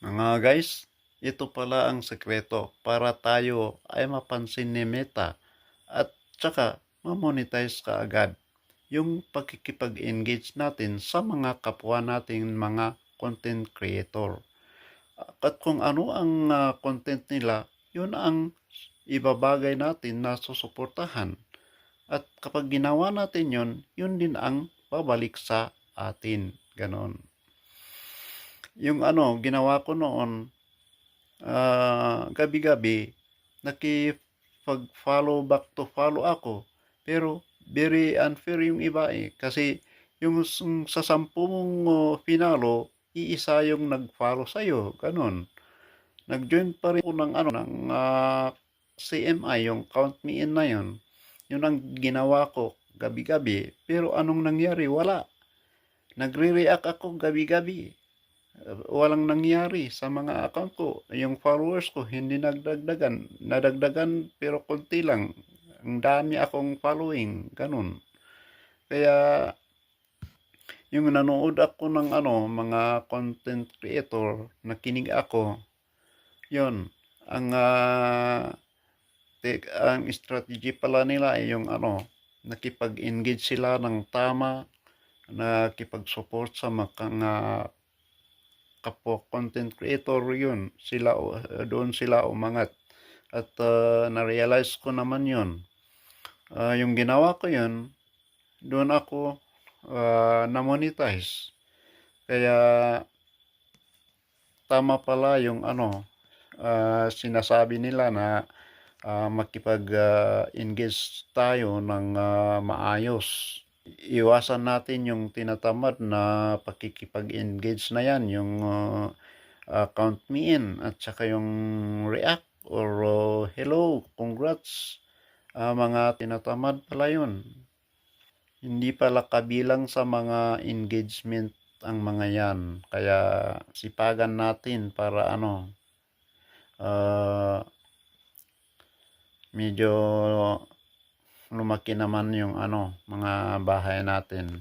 Mga guys, ito pala ang sekreto para tayo ay mapansin ni Meta at tsaka ma-monetize ka agad yung pagkikipag-engage natin sa mga kapwa nating mga content creator. At kung ano ang content nila, yun ang ibabagay natin na susuportahan. At kapag ginawa natin yun, yun din ang babalik sa atin. Ganon. Yung ginawa ko noon, gabi-gabi, nakipag-follow back to follow ako. Pero, very unfair yung iba eh. Kasi, yung sa 10 mong finalo, iisa yung nag-follow sa'yo. Ganon. Nag-join pa rin ako ng CMI, yung Count Me In na yun. Yun ang ginawa ko gabi-gabi. Pero anong nangyari? Wala. Nagre-react ako gabi-gabi. Walang nangyari sa mga account ko. Yung followers ko hindi nagdagdagan. Nadagdagan pero konti lang. Ang dami akong following. Ganun. Kaya yung nanood ako ng mga content creator, nakinig ako, yon ang ang strategy pala nila ay yung nakipag-engage sila ng tama, nakipag-support sa mga kapwa content creator yun sila doon sila umangat at na-realize ko naman yun. Yung ginawa ko yun, doon ako na-monetize. Kaya tama pala yung sinasabi nila na makipag-engage tayo ng maayos. Iwasan natin yung tinatamad na pakikipag-engage na yan, yung count me in at saka yung react or hello, congrats. Mga tinatamad pala yun. Hindi pala kabilang sa mga engagement ang mga yan. Kaya sipagan natin para medyo lumaki naman yung mga bahay natin.